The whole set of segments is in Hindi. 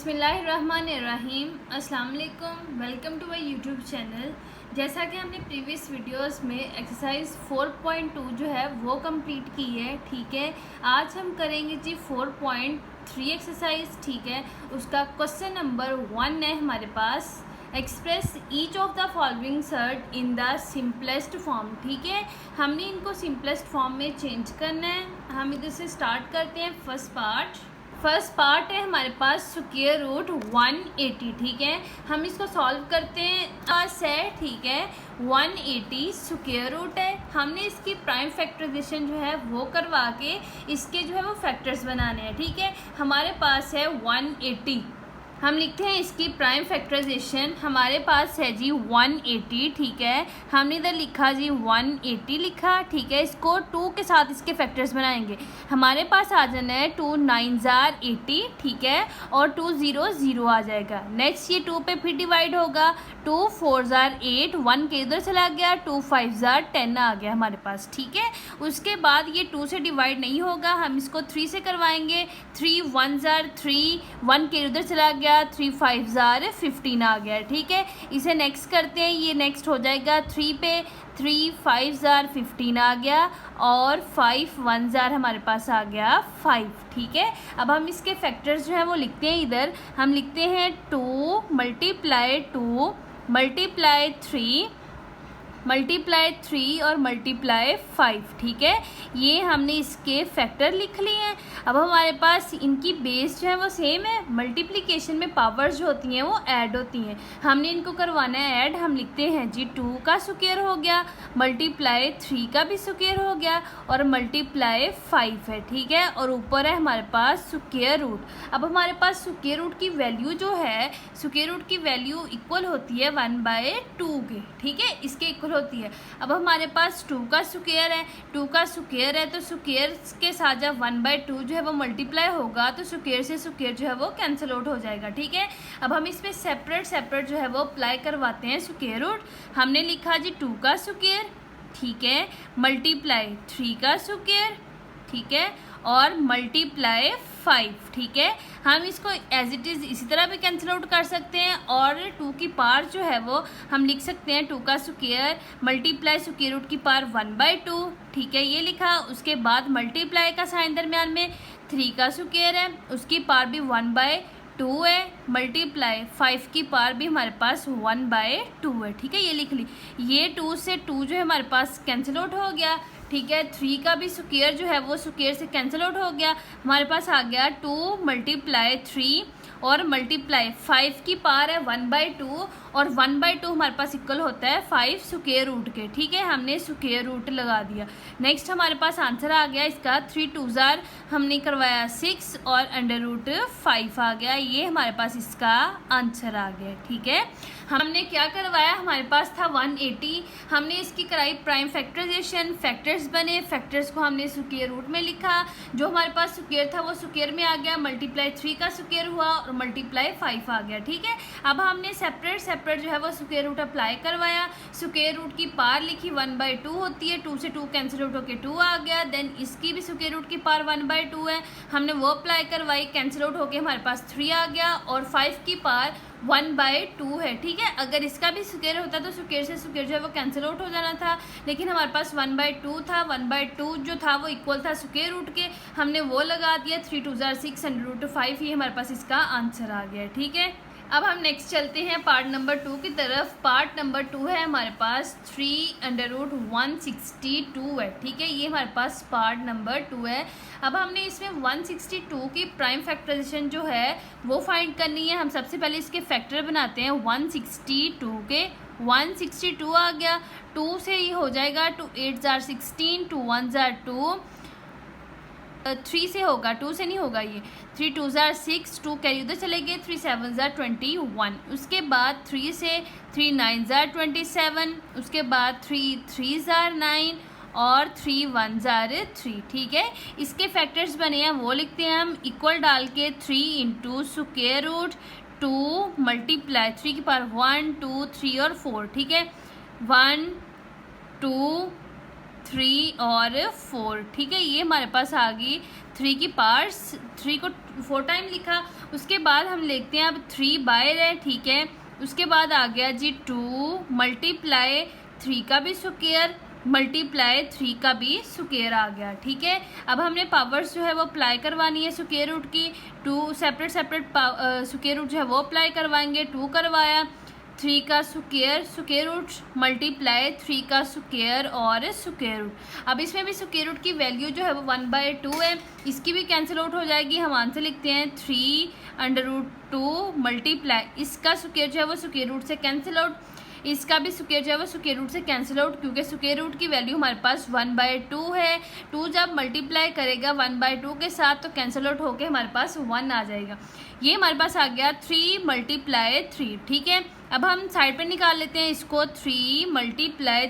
बिस्मिल्लाहिर्रहमानिर्रहीम। अस्सलाम वालेकुम। Welcome to my YouTube channel. जैसा कि हमने प्रीवियस वीडियोस में एक्सरसाइज 4.2 जो है वो कंप्लीट की है, ठीक है। आज हम करेंगे जी 4.3 एक्सरसाइज, ठीक है। उसका क्वेश्चन नंबर 1 है हमारे पास, express each of the following surd in the simplest form, ठीक है। हमने इनको सिंपलेस्ट फॉर्म में चेंज करना है। हम इधर से स्टार्ट करते हैं। फर्स्ट पार्ट है हमारे पास स्क्वायर रूट 180, ठीक है। हम इसको सॉल्व करते हैं। पास है, ठीक है, 180 स्क्वायर रूट है। हमने इसकी प्राइम फैक्टराइजेशन जो है वो करवा के इसके जो है वो फैक्टर्स बनाने हैं, ठीक है। हमारे पास है 180, हम लिखते हैं इसकी प्राइम फैक्टराइजेशन। हमारे पास है जी 180, ठीक है। हमने इधर लिखा जी 180 लिखा, ठीक है। इसको 2 के साथ इसके फैक्टर्स बनाएंगे। हमारे पास आ जाना है 2 9 जार 80, ठीक है, और 2 0 0 आ जाएगा। नेक्स्ट ये 2 पे फिर डिवाइड होगा। 2 4 जार 8, 1 के इधर चला गया। 2 5 जार 10 आ गया हमारे पास, ठीक है। उसके बाद ये 2 से डिवाइड नहीं होगा, हम इसको 3 से करवाएंगे। 3 1 जार 3, 1 के इधर चला गया। 3 5 जार 15 आ गया, ठीक है। इसे नेक्स्ट करते हैं। ये नेक्स्ट हो जाएगा 3 पे। 3 5 जार 15 आ गया, और 5 1 जार हमारे पास आ गया 5, ठीक है। अब हम इसके फैक्टर्स जो है वो लिखते हैं। इधर हम लिखते हैं 2 मल्टीप्लाई 2 मल्टीप्लाई 3 मल्टीप्लाई 3 और मल्टीप्लाई 5, ठीक है। ये हमने इसके फैक्टर लिख लिए हैं। अब हमारे पास इनकी बेस जो है वो सेम है। मल्टीप्लिकेशन में पावर्स जो होती हैं वो ऐड होती हैं। हमने इनको करवाना है ऐड। हम लिखते हैं जी 2 का स्क्वायर हो गया, मल्टीप्लाई 3 का भी स्क्वायर हो गया, और मल्टीप्लाई 5 है, ठीक है। और ऊपर है हमारे पास स्क्वायर रूट। अब हमारे पास स्क्वायर रूट की वैल्यू जो है, स्क्वायर रूट की वैल्यू इक्वल होती है 1/2 के, ठीक है। इसके इक्वल होती है। अब हमारे पास 2 का स्क्वायर है, 2 का स्क्वायर है, तो स्क्वायर के साथ जब 1/2 जो है वो मल्टीप्लाई होगा तो स्क्वायर से स्क्वायर जो है वो कैंसिल आउट हो जाएगा, ठीक है। अब हम इसमें सेपरेट जो है वो अप्लाई करवाते हैं स्क्वायर रूट। हमने लिखा जी 2 का स्क्वायर, ठीक है, मल्टीप्लाई 3 का स्क्वायर, ठीक है, और मल्टीप्लाई 5, ठीक है। हम इसको एज इट इज़ इसी तरह भी कैंसिल आउट कर सकते हैं, और 2 की पावर जो है वो हम लिख सकते हैं 2 का स्क्वायर मल्टीप्लाई स्क्वायर रूट की पावर 1/2, ठीक है, ये लिखा। उसके बाद मल्टीप्लाई का साइन दरमियान में 3 का स्क्वायर है, उसकी पावर भी 1/2 है, मल्टीप्लाई 5 की पावर भी हमारे पास 1/2 है, ठीक है। ये लिख ली। ये 2 से 2 जो है हमारे पास कैंसिल आउट हो गया, ठीक है। 3 का भी स्क्वायर जो है वो स्क्वायर से कैंसिल आउट हो गया। हमारे पास आ गया 2 मल्टीप्लाई 3 और मल्टीप्लाई 5 की पावर है 1/2, और 1/2 हमारे पास इक्वल होता है 5 स्क्वायर रूट के, ठीक है। हमने स्क्वायर रूट लगा दिया। नेक्स्ट हमारे पास आंसर आ गया इसका 3 2 जार हमने करवाया 6 और √5 आ गया। ये हमारे पास इसका आंसर आ गया, ठीक है। हमने क्या करवाया, हमारे पास था 180, हमने इसकी कराई प्राइम फैक्टराइजेशन। फैक्टर्स बने, फैक्टर्स को हमने स्क्वायर रूट में लिखा। जो हमारे पास स्क्वायर था वो स्क्वायर में आ गया, मल्टीप्लाई 3 का स्क्वायर हुआ और मल्टीप्लाई 5 आ गया, ठीक है। अब हमने सेपरेट जो है वो स्क्वायर रूट अप्लाई करवाया। स्क्वायर रूट की पावर लिखी 1/2 होती है, 2 से 2 कैंसिल आउट होकर 2 आ गया। देन इसकी भी स्क्वायर रूट की पावर 1/2 है, हमने वो अप्लाई करवाई, कैंसिल आउट होकर हमारे पास 3 आ गया, और 5 की पावर 1/2 है, ठीक है। अगर इसका भी स्क्वायर होता तो स्क्वायर से स्क्वायर जो है वो कैंसिल आउट हो जाना था, लेकिन हमारे पास 1/2 था। 1/2 जो था वो इक्वल था स्क्वायर रूट के, हमने वो लगा दिया। 3 2 जार 6 √5, ये हमारे पास इसका आंसर आ गया, ठीक है। अब हम नेक्स्ट चलते हैं पार्ट नंबर 2 की तरफ। पार्ट नंबर 2 है हमारे पास 3√162 है, ठीक है। ये हमारे पास पार्ट नंबर 2 है। अब हमने इसमें 162 की प्राइम फैक्टराइजेशन जो है वो फाइंड करनी है। हम सबसे पहले इसके फैक्टर बनाते हैं 162 के। 162 आ गया, 2 से ये हो जाएगा 2 8 जार 16, 2 1 जार 2, 3 से होगा, 2 से नहीं होगा। ये 3 2 जार 6, 2 कैरी उधर चले गए, 3 7 जार 21। उसके बाद 3 से 3 9 जार 27, उसके बाद 3 3 जार 9 और 3 1 जार 3, ठीक है। इसके फैक्टर्स बने हैं वो लिखते हैं हम। इक्वल डाल के 3 इंटू स्क्वायर रूट 2 मल्टीप्लाई 3 की पावर 1 2 3 और 4, ठीक है। 1 2 3 और 4, ठीक है। ये हमारे पास आ गई 3 की पावर 3 को 4 टाइम लिखा। उसके बाद हम लिखते हैं अब 3 बाय है, ठीक है। उसके बाद आ गया जी 2 मल्टीप्लाई 3 का भी स्क्वायर मल्टीप्लाई 3 का भी स्क्वायर आ गया, ठीक है। अब हमने पावर्स जो है वो अप्लाई करवानी है स्क्वायर रूट की। 2 सेपरेट स्क्वायर रूट जो है वो अप्लाई करवाएंगे। 2 करवाया, 3 का स्क्वायर रूट मल्टीप्लाई 3 का स्क्वायर और स्क्वायर रूट। अब इसमें भी स्क्वायर रूट की वैल्यू जो है वो 1/2 है, इसकी भी कैंसिल आउट हो जाएगी। हम आंसर लिखते हैं 3√2 मल्टीप्लाई इसका स्क्वायर जो है वो स्क्वायर रूट से कैंसिल आउट, इसका भी स्क्वायर जो है वो स्क्वायर रूट से कैंसिल आउट, क्योंकि स्क्वायर रूट की वैल्यू हमारे पास 1/2 है। 2 जब मल्टीप्लाई करेगा 1/2 के साथ तो कैंसिल आउट होके हमारे पास 1 आ जाएगा। ये हमारे पास आ गया 3 मल्टीप्लाई 3, ठीक है। अब हम साइड पे निकाल लेते हैं इसको। 3 मल्टीप्लाई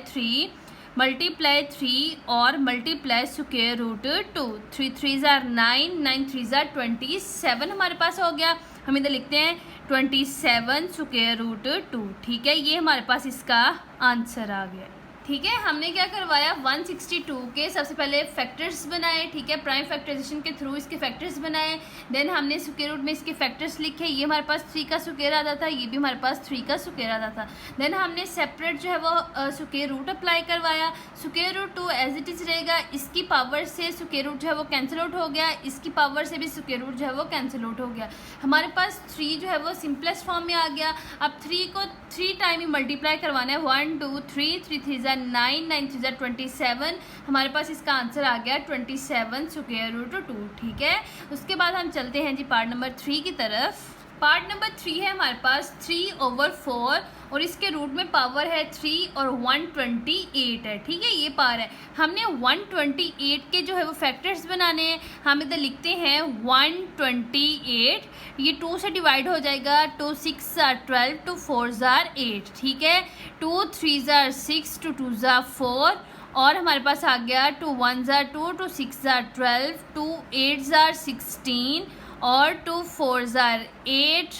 3 और मल्टीप्लाई स्क्वायर रूट 2। 3 3 ज़ार 9, 9 3 ज़ार 27 हमारे पास हो गया। हम इधर लिखते हैं 27 स्क्वायर रूट 2, ठीक है। ये हमारे पास इसका आंसर आ गया, ठीक है। हमने क्या करवाया 162 के सबसे पहले फैक्टर्स बनाए, ठीक है। प्राइम फैक्टराइजेशन के थ्रू इसके फैक्टर्स बनाए। देन हमने स्क्वायर रूट में इसके फैक्टर्स लिखे। ये हमारे पास 3 का स्क्वायर आता था, ये भी हमारे पास 3 का स्क्वायर आता था। देन हमने सेपरेट जो है वो स्क्वायर रूट अप्लाई करवाया। Square root 2 as it is रहेगा, इसकी पावर से स्क्वायर रूट जो है वो कैंसिल आउट हो गया, इसकी पावर से भी स्क्वायर रूट जो है वो कैंसिल आउट हो गया। हमारे पास 3 जो है वो सिंपलेस्ट फॉर्म में आ गया। अब 3 को 3 टाइम ही मल्टीप्लाई करवाना है। 1 2 3 3 3 ज़ार 9, 9 3 ज़ार 27। हमारे पास इसका आंसर आ गया 27 स्क्वायर रूट 2, ठीक है। उसके बाद हम चलते हैं जी पार्ट नंबर 3 की तरफ। पार्ट नंबर 3 है हमारे पास 3/4 और इसके रूट में पावर है 3 और 128 है, ठीक है। ये पावर है। हमने 128 के जो है वो फैक्टर्स बनाने हैं। हम इधर लिखते हैं 128, ये 2 से डिवाइड हो जाएगा। 2 6 ज़ार 12, 2 4 ज़ार 8, ठीक है। 2 3 ज़ार 6, 2 2 ज़ार 4 और हमारे पास आ गया 2 1 ज़ार 2, 2 6 ज़ार 12, 2 8 ज़ार 16 और 2 4 ज़ार 8,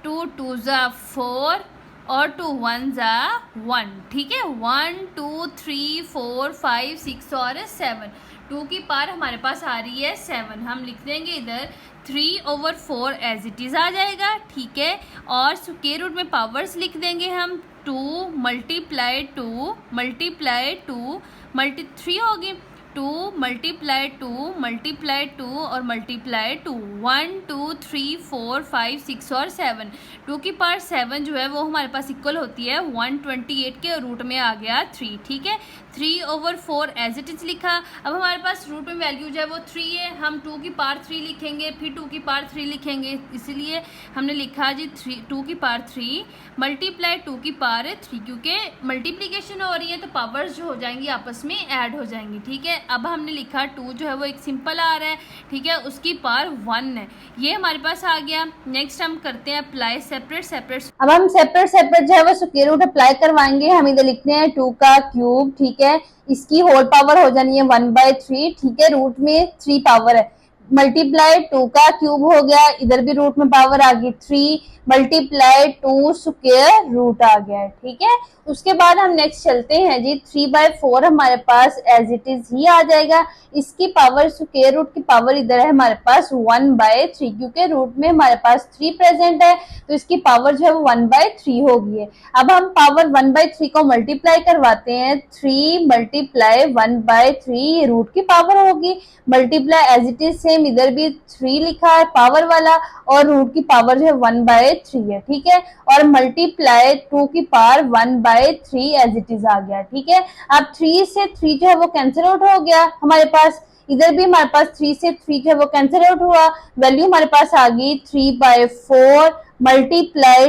2 2 ज़ार 4 और 2 1 ज़ार 1, ठीक है। 1 2 3 4 5 6 और 7। 2 की पावर हमारे पास आ रही है 7। हम लिख देंगे इधर 3/4 एज इट इज़ आ जाएगा, ठीक है। और स्क्वायर रूट में पावर्स लिख देंगे हम। 2 मल्टीप्लाई 2 मल्टीप्लाई 2 3 होगी। 2 मल्टीप्लाई 2 मल्टीप्लाई 2 और मल्टीप्लाई 2। 1 2 3 4 5 6 और 7। 2 की पावर 7 जो है वो हमारे पास इक्वल होती है 128 के रूट में आ गया 3, ठीक है। 3/4 एज इट इज लिखा। अब हमारे पास रूट में वैल्यू जो है वो 3 है। हम 2 की पावर 3 लिखेंगे, फिर 2 की पावर 3 लिखेंगे, इसीलिए हमने लिखा जी 2 की पावर 3 मल्टीप्लाई 2 की पावर 3, क्योंकि मल्टीप्लीकेशन हो रही है तो पावर्स जो हो जाएंगी आपस में ऐड हो जाएंगी, ठीक है। अब हमने लिखा 2 जो है वो एक सिंपल आ रहा है, ठीक है, उसकी पावर 1 है। ये हमारे पास आ गया। नेक्स्ट हम करते हैं अप्लाई सेपरेट। अब हम सेपरेट जो है वो स्क्वायर रूट अप्लाई करवाएंगे। हम इधर लिखते हैं 2 का क्यूब, ठीक है। इसकी होल पावर हो जानी है 1/3, ठीक है। रूट में 3 पावर है, मल्टीप्लाई 2 का क्यूब हो गया। इधर भी रूट में पावर आ गई 3 मल्टीप्लाई 2 स्क्वायर रूट आ गया, ठीक है। उसके बाद हम नेक्स्ट चलते हैं जी 3/4 हमारे पास एज इट इज ही आ जाएगा। इसकी पावर स्क्वायर रूट की पावर इधर है हमारे पास 1/3, क्योंकि रूट में हमारे पास 3 प्रेजेंट है तो इसकी पावर जो है वो 1/3 होगी है। अब हम पावर 1/3 को मल्टीप्लाई करवाते हैं। 3 मल्टीप्लाई 1/3 रूट की पावर होगी, multiply as it is same इधर भी 3 लिखा है पावर वाला और रूट की पावर जो है 1/3 है, ठीक है। और मल्टीप्लाई 2 की पावर 1/3 एज इट इज आ गया, ठीक है। अब 3 से 3 जो है वो कैंसिल आउट हो गया हमारे पास। इधर भी हमारे पास 3 से 3 जो है वो कैंसिल आउट हुआ। वैल्यू हमारे पास आ गई 3/4 मल्टीप्लाई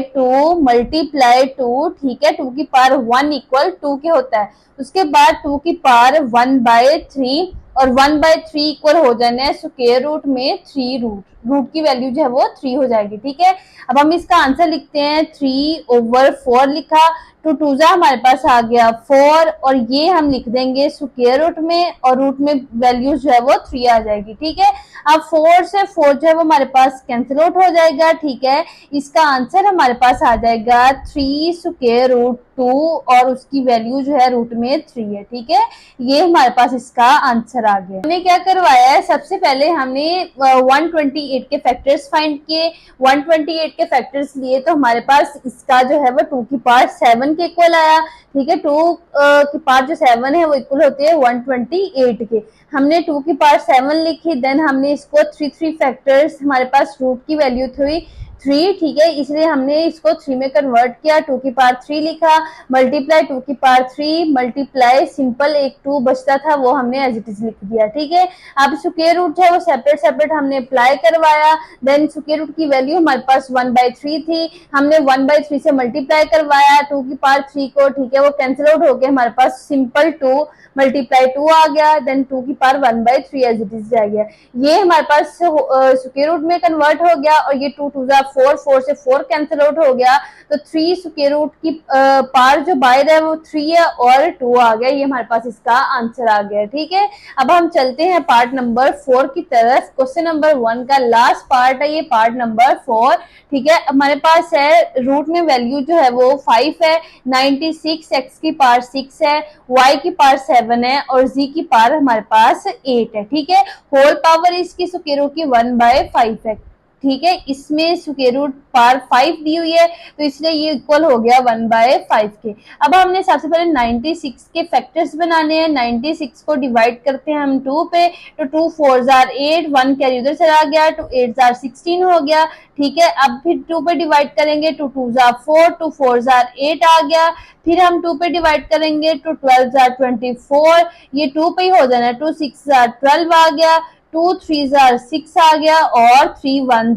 2, ठीक है। 2 की पावर 1 इक्वल 2 के होता है। उसके बाद 2 की पावर 1/3 और 1/3 इक्वल हो जाना है स्क्वायर रूट में 3 रूट, रूट की वैल्यू जो है वो 3 हो जाएगी। ठीक है, अब हम इसका आंसर लिखते हैं 3/4 लिखा, 2 2 हमारे पास आ गया 4 और ये हम लिख देंगे स्क्वायर रूट में और रूट में वैल्यू जो है वो 3 आ जाएगी। ठीक है, अब 4 से 4 जो है वो हमारे पास कैंसिल आउट हो जाएगा। ठीक है, इसका आंसर हमारे पास आ जाएगा 3√2 और उसकी वैल्यू जो है रूट में 3 है। ठीक है, ये हमारे पास इसका आंसर आ गया। हमने क्या करवाया है, सबसे पहले हमने 128 के फैक्टर्स फाइंड किए। 128 के फैक्टर्स लिए तो हमारे पास इसका जो है वो 2 की पावर 7 के इक्वल आया। ठीक है, 2 की पावर जो 7 है वो इक्वल होती है 128 के। हमने 2 की पावर 7 लिखी, देन हमने इसको 3 फैक्टर्स, हमारे पास रूट की वैल्यू थी 3। ठीक है, इसलिए हमने इसको 3 में कन्वर्ट किया, 2 की पावर 3 लिखा, मल्टीप्लाई 2 की पावर 3 मल्टीप्लाई सिंपल एक 2 बचता था वो हमने एज इट इज लिख दिया। ठीक है, अब स्क्वायर रूट है वो सेपरेट हमने अप्लाई करवाया, देन स्क्वायर रूट की वैल्यू हमारे पास 1/3 थी, हमने 1/3 से मल्टीप्लाई करवाया 2 की पावर 3 को। ठीक है, वो कैंसिल आउट हो गया, हमारे पास सिंपल 2 मल्टीप्लाई 2 आ गया, देन 2 की पावर 1/3 एज इट इज आ गया। ये हमारे पास स्क्वायर रूट में कन्वर्ट हो गया और ये 2 2 4, 4 से 4 कैंसिल आउट हो गया, तो 3 स्क्वायर रूट की पावर जो बाहर है वो 3 है और 2 आ गया। ये हमारे पास इसका आंसर आ गया। ठीक है, अब हम चलते हैं पार्ट नंबर 4 की तरफ। क्वेश्चन नंबर 1 का लास्ट पार्ट है ये, पार्ट नंबर 4। ठीक है, हमारे पास है रूट में वैल्यू जो है वो 5 है, 96, एक्स की पावर 6 है, वाई की पावर 7 है और जी की पावर हमारे पास 8 है। ठीक है, होल पावर इसकी स्क्वायर रूट की 1/5 है। ठीक है, इसमें स्क्वायर रूट पावर 5 दी हुई है तो इसलिए ये इक्वल हो गया 1/5 के। अब हमने सबसे पहले 96 के फैक्टर्स बनाने हैं। 96 को डिवाइड करते हैं हम 2 पे, तो 2 4 8, 1 कैरी उधर चला गया, 2 8 16 हो गया। ठीक है, अब फिर 2 पे डिवाइड करेंगे, 2 2 4, 2 4 8 आ गया, फिर हम 2 पे डिवाइड करेंगे, 2 12 24, ये 2 पे ही हो जाना है, 2 6 12 आ गया, 2 3 6 आ गया और 3 1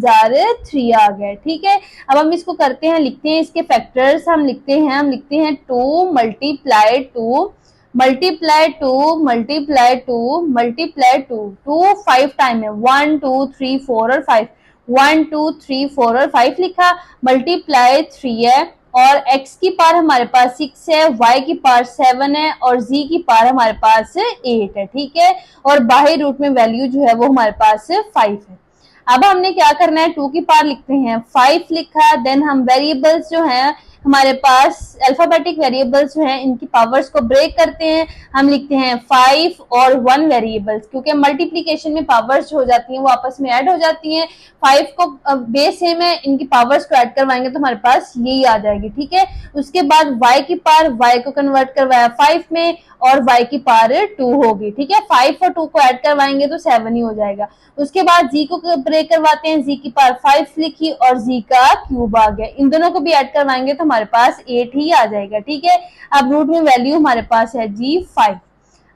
3 आ गया। ठीक है, अब हम इसको करते हैं, लिखते हैं इसके फैक्टर्स, हम लिखते हैं 2 multiply 2 multiply 2 multiply 2 multiply 2, 2 5 time है, 1 2 3 4 और 5, 1 2 3 4 और 5 लिखा, मल्टीप्लाई 3 है और x की पावर हमारे पास 6 है, y की पावर 7 है और z की पावर हमारे पास 8 है। ठीक है, और बाहरी रूट में वैल्यू जो है वो हमारे पास 5 है। अब हमने क्या करना है, 2 की पावर लिखते हैं, 5 लिखा, देन हम वेरिएबल्स जो हैं हमारे पास अल्फाबेटिक वेरिएबल्स जो हैं इनकी पावर्स को ब्रेक करते हैं, हम लिखते हैं 5 और 1 वेरिएबल्स, क्योंकि मल्टीप्लिकेशन में पावर्स जो हो जाती हैं वो आपस में ऐड हो जाती हैं। 5 को बेस सेम है, इनकी पावर्स को ऐड करवाएंगे तो हमारे पास यही आ जाएगी। ठीक है, उसके बाद y की पावर, y को कन्वर्ट करवाया 5 में और y की पावर 2 होगी। ठीक है, 5 और 2 को ऐड करवाएंगे तो 7 ही हो जाएगा। उसके बाद z को ब्रेक करवाते हैं, z की पावर 5 लिखी और z का क्यूब आ गया, इन दोनों को भी ऐड करवाएंगे तो हमारे पास 8 ही आ जाएगा। ठीक है, अब रूट में वैल्यू हमारे पास है जी 5।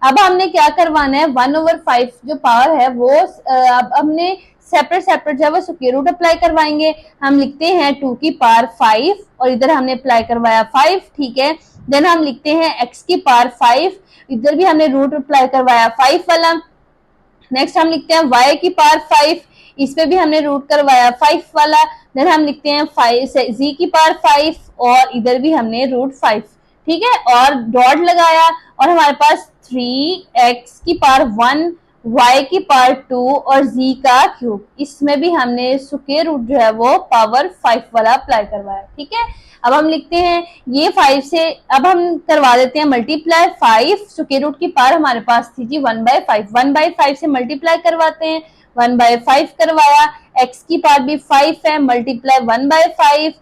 अब हमने क्या करवाना है, 1/5 जो पावर है वो अब हमने सेपरेट जो है वो स्क्वायर रूट अप्लाई करवाएंगे। हम लिखते हैं 2 की पावर 5 और इधर हमने अप्लाई करवाया 5। ठीक है, देन हम लिखते हैं x की पावर 5, इधर भी हमने रूट अप्लाई करवाया 5 वाला। नेक्स्ट हम लिखते हैं y की पावर 5, इस पे भी हमने रूट करवाया 5 वाला। देन हम लिखते हैं 5 z की पावर 5 और इधर भी हमने रूट 5। ठीक है, और डॉट लगाया और हमारे पास 3x की पावर 1, y की पावर 2 और z का क्यूब, इसमें भी हमने स्क्वायर रूट जो है वो पावर 5 वाला अप्लाई करवाया। ठीक है, अब हम लिखते हैं ये 5 से, अब हम करवा देते हैं मल्टीप्लाई 5, स्क्वायर रूट की पावर हमारे पास थी जी 1/5, 1/5 से मल्टीप्लाई करवाते हैं, 1/5 करवाया, x की पावर भी 5 है, मल्टीप्लाई 1/5,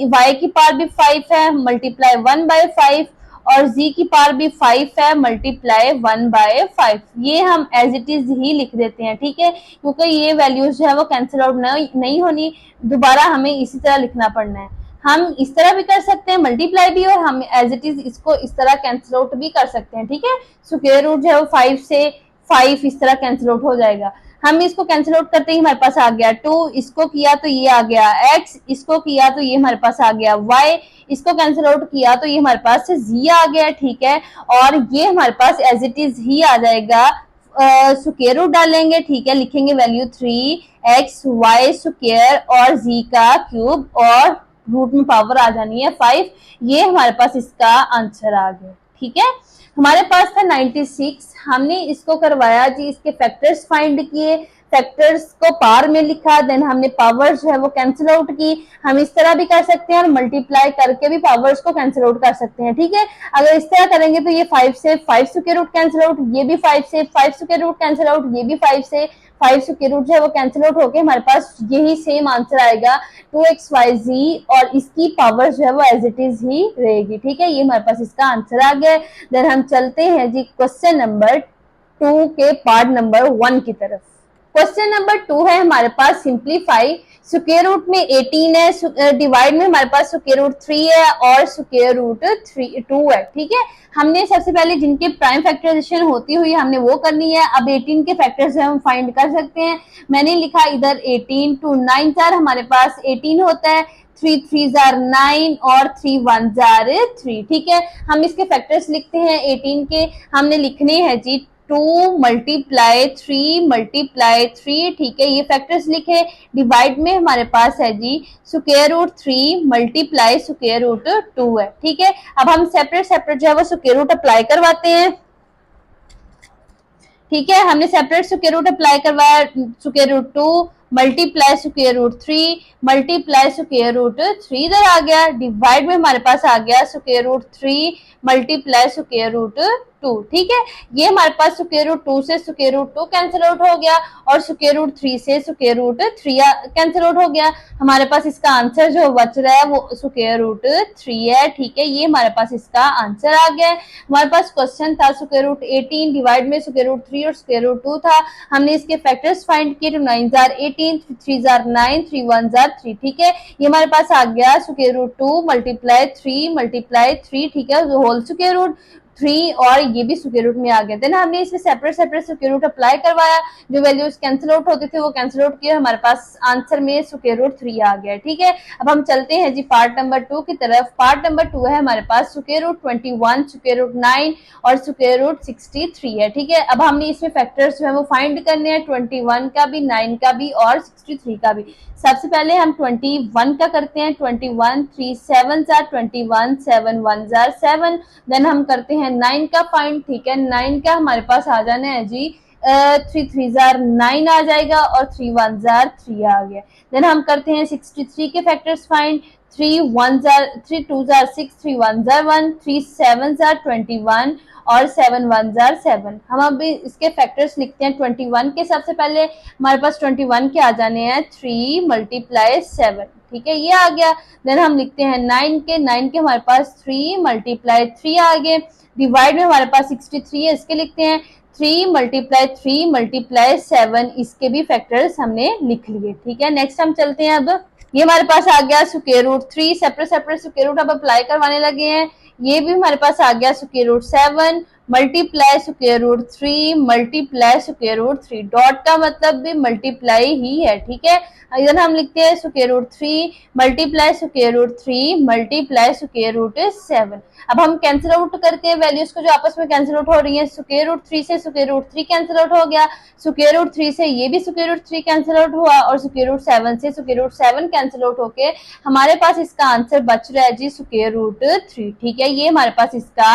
y की पावर भी 5 है, मल्टीप्लाई 1/5 और z की पावर भी 5 है, मल्टीप्लाई 1/5। ये हम एज इट इज ही लिख देते हैं। ठीक है, क्योंकि ये वैल्यूज जो है वो कैंसिल आउट नहीं होनी, दोबारा हमें इसी तरह लिखना पड़ना है। हम इस तरह भी कर सकते हैं मल्टीप्लाई भी, और हम एज इट इज इसको इस तरह कैंसिल आउट भी कर सकते हैं। ठीक है, स्क्वायर रूट जो है वो 5 से 5 इस तरह कैंसिल आउट हो जाएगा। हम इसको कैंसिल आउट करते ही हमारे पास आ गया 2, इसको किया तो ये आ गया x, इसको किया तो ये हमारे पास आ गया y, इसको कैंसिल आउट किया तो ये हमारे पास z आ गया। ठीक है, और ये हमारे पास एज इट इज ही आ जाएगा स्क्वायर रूट डालेंगे, ठीक है, लिखेंगे वैल्यू 3x y स्क्वायर और z का क्यूब और रूट में पावर आ जानी है 5। ये हमारे पास इसका आंसर आ गया, ठीक है। हमारे पास था 96, हमने इसको करवाया जी, इसके फैक्टर्स फाइंड किए, फैक्टर्स को पार में लिखा, देन हमने पावर्स जो है वो कैंसिल आउट की। हम इस तरह भी कर सकते हैं और मल्टीप्लाई करके भी पावर्स को कैंसिल आउट कर सकते हैं, ठीक है। अगर इस तरह करेंगे तो ये 5 से 5 स्क्वायर रूट कैंसिल आउट, ये भी 5 से 5 स्क्वायर रूट कैंसिल आउट, ये भी 5 से 5 स्क्वायर रूट जो है वो कैंसिल आउट होके हमारे पास यही सेम आंसर आएगा 2xyz और इसकी पावर जो है वो एज इट इज ही रहेगी, ठीक है। ये हमारे पास इसका आंसर आ गया। देन हम चलते हैं जी क्वेश्चन नंबर 2 के पार्ट नंबर 1 की तरफ। क्वेश्चन नंबर 2 है हमारे पास सिंप्लीफाई, स्क्वायर रूट में 18 है, डिवाइड में हमारे पास स्क्वायर रूट 3 है और स्क्वायर रूट 2 है, ठीक है। हमने सबसे पहले जिनके प्राइम फैक्टराइजेशन होती हुई हमने वो करनी है। अब 18 के फैक्टर्स हम फाइंड कर सकते हैं। मैंने लिखा इधर 18 2 9 4, हमारे पास 18 होता है, 3 3 9 और 3 1 3, ठीक है। हम इसके फैक्टर्स लिखते हैं 18 के, हमने लिखने हैं जी 2 मल्टीप्लाई 3 मल्टीप्लाई 3, ठीक है, ये फैक्टर्स लिखे। डिवाइड में हमारे पास है जी square root 3 multiply square root 2 है, ठीक है। अब हम सेपरेट सेपरेट जो है वो स्क्वायर रूट अप्लाई करवाते हैं, ठीक है। हमने सेपरेट स्क्वायर रूट अप्लाई करवाया, square root 2 multiply square root 3 multiply square root 3 इधर आ गया। डिवाइड में हमारे पास आ गया square root 3 multiply square root 2, ठीक है। ये हमारे पास स्क्वायर रूट 2 से स्क्वायर रूट 2 कैंसिल आउट हो गया और स्क्वायर रूट 3 से स्क्वायर रूट 3 कैंसिल आउट हो गया। हमारे पास इसका आंसर जो बच रहा है वो स्क्वायर रूट 3 है, ठीक है। ये हमारे पास इसका आंसर आ गया। हमारे पास क्वेश्चन था स्क्वायर रूट 18, डिवाइड में स्क्वायर रूट 3 और स्क्वायर रूट 2 था। हमने इसके फैक्टर्स फाइंड किए, 2 9 18, 3 9, 3 1 3, ठीक है। ये हमारे पास आ गया स्क्वायर रूट 2 मल्टीप्लाई 3 मल्टीप्लाई 3, ठीक है, होल स्क्वायर रूट 3 और ये भी स्क्वायर रूट में आ गए। देन हमने इसमें separate separate square root apply करवाया, जो वैल्यूज कैंसिल आउट होते थे वो कैंसिल आउट किए, हमारे पास आंसर में स्क्वायर रूट 3 आ गया, ठीक है। अब हम चलते हैं जी पार्ट नंबर 2 की तरफ। पार्ट नंबर 2 है हमारे पास स्क्वायर रूट 21 स्क्वायर रूट 9 और स्क्वायर रूट 63 है, ठीक है। अब हमने इसमें फैक्टर्स जो है वो फाइंड करने हैं, 21 का भी, 9 का भी और 63 का भी। सबसे पहले हम 21 का करते हैं, 21 3 7 21 7 1 7। देन हम करते हैं 9 का फाइंड, ठीक है। 9 का हमारे पास आ जाना है जी 3 3 9 आ जाएगा और 3 1 3 आ गया। देन हम करते हैं 63 के फैक्टर्स फाइंड, 3 1 3 2 6 3 1 1 3 7 21 और 7 1 7। हम अभी इसके फैक्टर्स लिखते हैं 21 के। सबसे पहले हमारे पास 21 के आ जाने हैं 3 मल्टीप्लाई 7, ठीक है, ये आ गया। देन हम लिखते हैं 9 के, 9 के हमारे पास 3 मल्टीप्लाई 3 आ गए। डिवाइड में हमारे पास 63 है, इसके लिखते हैं 3 मल्टीप्लाई 3 मल्टीप्लाई 7, इसके भी फैक्टर्स हमने लिख लिए, ठीक है। नेक्स्ट हम चलते हैं, अब ये हमारे पास आ गया square root 3, separate separate square root अब अप्लाई करवाने लगे हैं। ये भी हमारे पास आ गया square root 7 multiply square root 3 multiply square root 3, dot का मतलब भी मल्टीप्लाई ही है, ठीक है। इधर हम लिखते हैं square root 3 multiply square root 3 multiply square root 7। अब हम कैंसिल आउट करते हैं वैल्यूज को जो आपस में कैंसिल आउट हो रही है। स्क्वायर रूट 3 से स्क्वायर रूट 3 कैंसिल आउट हो गया, स्क्वायर रूट 3 से ये भी स्क्वायर रूट 3 कैंसिल आउट हुआ और स्क्वायर रूट 7 से स्क्वायर रूट 7 कैंसिल आउट होके हमारे पास इसका आंसर बच रहा है जी स्क्वायर रूट 3, ठीक है। ये हमारे पास इसका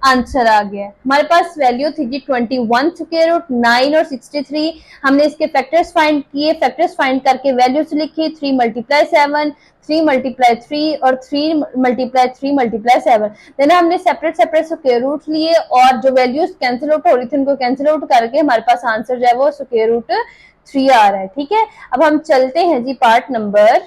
आंसर आ गया। हमारे पास वैल्यू थी जी 21 स्क्वायर रूट 9 और 63। हमने इसके फैक्टर्स फाइंड किए, फैक्टर्स फाइंड करके वैल्यूज लिखी, 3 मल्टीप्लाई 7 3 मल्टीप्लाई 3 और 3 मल्टीप्लाई 3 मल्टीप्लाई 7। देन हमने सेपरेट सेपरेट स्क्वायर रूट लिए और जो वैल्यूज कैंसिल आउट हो रही थी उनको कैंसिल आउट करके हमारे पास आंसर जो है वो स्क्वायर रूट 3 आ रहा है, ठीक है। अब हम चलते हैं जी पार्ट नंबर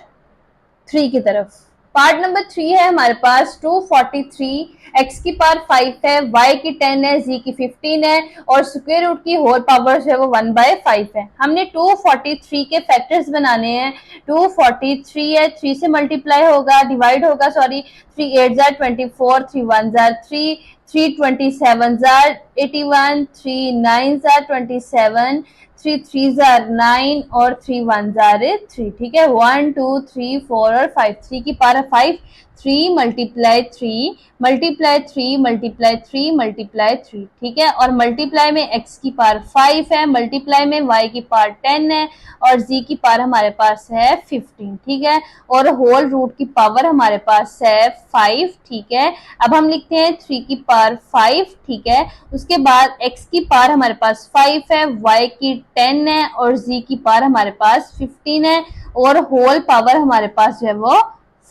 3 की तरफ। पार्ट नंबर 3 है हमारे पास 243, x की पावर 5 है, y की 10 है, z की 15 है और स्क्वायर रूट की होल पावर जो है वो 1/5 है। हमने 243 के फैक्टर्स बनाने हैं। 243 है, 3 से मल्टीप्लाई होगा, डिवाइड होगा, सॉरी, 3 8 24, 3 1 3, 3 27 81, 3 9 27, 3 3 जार 9 और 3 1 जार 3, ठीक है। 1 2 3 4 और 5, 3 की power 5, 3 multiply 3 multiply 3 multiply 3 multiply 3, ठीक है। और मल्टीप्लाई में x की पावर 5 है, मल्टीप्लाई में y की पावर 10 है और z की पावर हमारे पास है 15, ठीक है। और होल रूट की पावर हमारे पास है 5, ठीक है। अब हम लिखते हैं 3 की पावर 5, ठीक है। उसके बाद x की पावर हमारे पास 5 है, y की 10 है और z की पावर हमारे पास 15 है और होल पावर हमारे पास जो है वो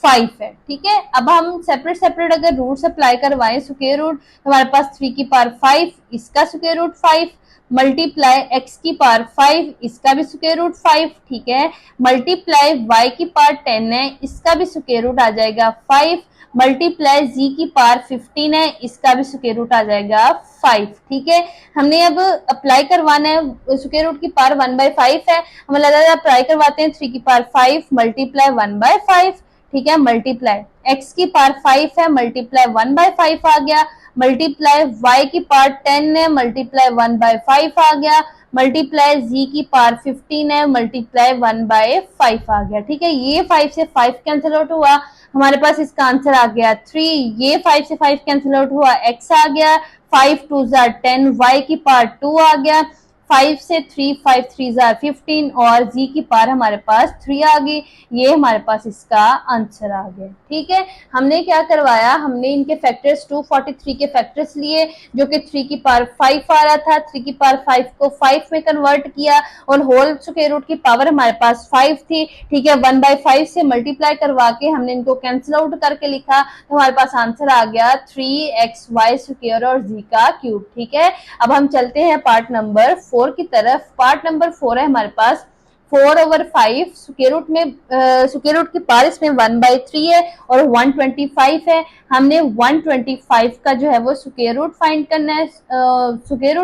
5 है, ठीक है। अब हम सेपरेट सेपरेट अगर रूट अप्लाई करवाएं, स्क्वायर रूट, तो हमारे पास 3 की पावर 5, इसका स्क्वायर रूट 5 मल्टीप्लाई x की पावर 5, इसका भी स्क्वायर रूट 5, ठीक है। मल्टीप्लाई y की पावर 10 है, इसका भी स्क्वायर रूट आ जाएगा 5 मल्टीप्लाई z की पावर 15 है, इसका भी स्क्वायर रूट आ जाएगा 5, ठीक है। हमने अब अप्लाई करवाना है, स्क्वायर रूट की पावर 1/5 है, हम अलग अप्लाई करवाते हैं। 3 की पावर 5 मल्टीप्लाई 1/5, ठीक है। मल्टीप्लाई x की पावर 5 है, मल्टीप्लाई 1/5 आ गया, मल्टीप्लाई y की पावर 10 है, मल्टीप्लाई 1/5 आ गया, मल्टीप्लाई z की पावर 15 है, मल्टीप्लाई 1/5 आ गया, ठीक है। ये 5 से 5 कैंसिल आउट हुआ, हमारे पास इसका आंसर आ गया 3। ये 5 से 5 कैंसिल आउट हुआ, x आ गया, 5 2 10, y की पावर 2 आ गया, 5 से 3 5 3 15 और z की पावर हमारे पास 3 आ गई। ये हमारे पास इसका आंसर आ गया, ठीक है। हमने क्या करवाया, हमने इनके फैक्टर्स 243 के फैक्टर्स लिए जो कि 3 की पावर 5 आ रहा था, 3 की पावर 5 को 5 में कन्वर्ट किया और होल स्क्वायर रूट की पावर हमारे पास 5 थी, ठीक है। 1/5 से मल्टीप्लाई करवा के हमने इनको कैंसिल आउट करके लिखा, तो हमारे पास आंसर आ गया 3xy स्क्वायर और z का क्यूब, ठीक है। अब हम चलते हैं पार्ट नंबर 4 की तरफ। पार्ट नंबर 4 है हमारे पास 4/5, स्क्वायर रूट में स्क्वायर रूट की पावर इसमें 1/3 है और 125 है। हमने 125 का जो है वो स्क्वायर रूट फाइंड करना है, स्क्वायर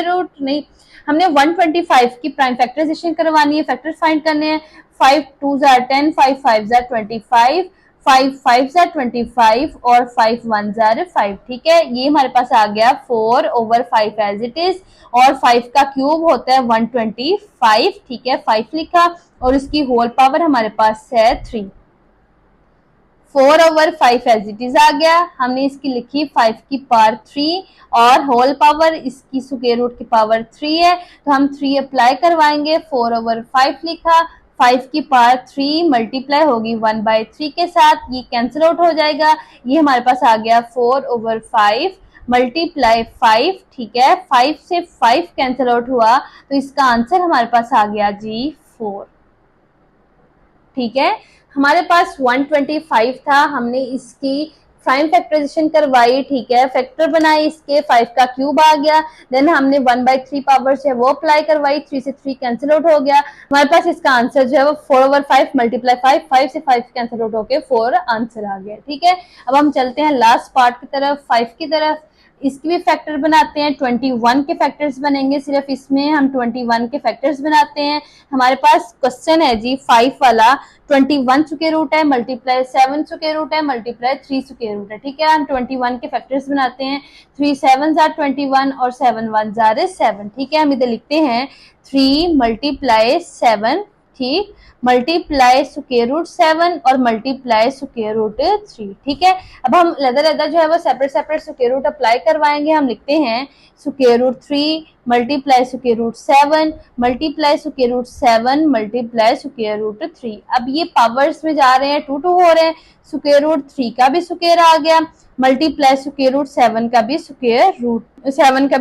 रूट नहीं, हमने 125 की प्राइम फैक्टराइजेशन करवानी है, फैक्टर्स फाइंड करने हैं। 5 2 10, 5 5 25, 5 5 25 और 5 1 5, ठीक है। ये हमारे पास आ गया 4/5 एज इट इज और 5 का क्यूब होता है 125, ठीक है। 5 लिखा और इसकी होल पावर हमारे पास है 3। 4/5 एज इट इज आ गया, हमने इसकी लिखी 5 की पावर 3 और होल पावर इसकी स्क्वायर रूट की पावर 3 है, तो हम 3 अप्लाई करवाएंगे। 4/5 लिखा, 5 की पावर 3 मल्टीप्लाई होगी 1/3 के साथ, ये कैंसिल आउट हो जाएगा। ये हमारे पास आ गया 4/5 मल्टीप्लाई 5, ठीक है। 5 से 5 कैंसिल आउट हुआ तो इसका आंसर हमारे पास आ गया जी 4, ठीक है। हमारे पास 125 था, हमने इसकी प्राइम फैक्टराइजेशन करवाई, ठीक है। फैक्टर बनाए इसके, 5 का क्यूब आ गया, देन हमने 1/3 पावर से वो अप्लाई करवाई, 3 से 3 कैंसिल आउट हो गया, हमारे पास इसका आंसर जो है वो 4/5 मल्टीप्लाई 5, 5 से 5 कैंसिल आउट होके 4 आंसर आ गया, ठीक है। अब हम चलते हैं लास्ट पार्ट की तरफ, 5 की तरफ। इसकी भी फैक्टर बनाते हैं, 21 के फैक्टर्स बनेंगे, सिर्फ इसमें हम 21 के फैक्टर्स बनाते हैं। हमारे पास क्वेश्चन है जी 5 वाला, 21 स्क्वायर रूट है मल्टीप्लाई 7 स्क्वायर रूट है मल्टीप्लाई 3 स्क्वायर रूट है, ठीक है। हम 21 के फैक्टर्स बनाते हैं, 3 7 21 और 7 1 7, ठीक है। हम इधर लिखते हैं 3 मल्टीप्लाई 7, ठीक, मल्टीप्लाई स्क्वायर रूट 7 और मल्टीप्लाई स्क्वायर रूट 3, ठीक है। अब हम अलग जो है वो separate separate square root apply करवाएंगे। हम लिखते हैं square root 3 multiply square root 7 multiply square root 7 multiply square root 3। अब ये पावर्स में जा रहे हैं, 2 2 हो रहे हैं, स्क्वायर रूट 3 का भी स्क्वायर आ गया मल्टीप्लाई स्क्वायर रूट 7 का भी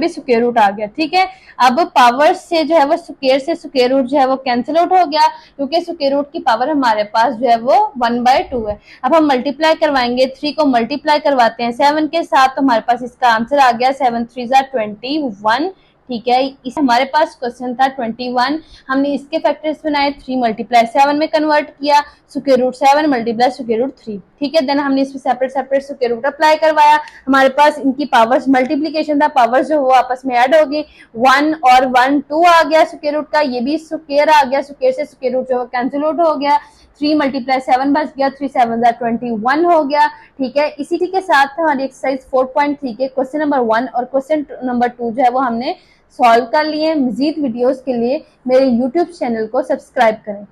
स्क्वायर रूट आ गया, ठीक है। अब पावर से जो है वो स्क्वायर से स्क्वायर रूट जो है वो कैंसिल आउट हो गया, क्योंकि स्क्वायर रूट की पावर हमारे पास जो है वो 1/2 है। अब हम मल्टीप्लाई करवाएंगे, 3 को मल्टीप्लाई करवाते हैं 7 के साथ, तो हमारे पास इसका आंसर आ गया 7 3 21, ठीक है। इस हमारे पास क्वेश्चन था 21, हमने इसके फैक्टर्स बनाए, 3 मल्टीप्लाई 7 में कन्वर्ट किया, square root 7 multiply square root 3, ठीक है। देन हमने इसमें separate separate square root apply करवाया, हमारे पास इनकी पावर्स मल्टीप्लीकेशन था, पावर्स जो वो आपस में ऐड होगी, 1 और 1 2 आ गया स्क्वायर रूट का, ये भी स्क्वायर आ गया, स्क्वायर से स्क्वायर रूट जो कैंसिल आउट हो गया, 3 मल्टीप्लाई 7 बच गया, 3 7 21 हो गया, ठीक है। इसी के साथ हमारी एक्सरसाइज 4.3 के क्वेश्चन नंबर 1 और क्वेश्चन नंबर 2 जो है वो हमने सॉल्व कर लिए। मजीद वीडियोस के लिए मेरे यूट्यूब चैनल को सब्सक्राइब करें।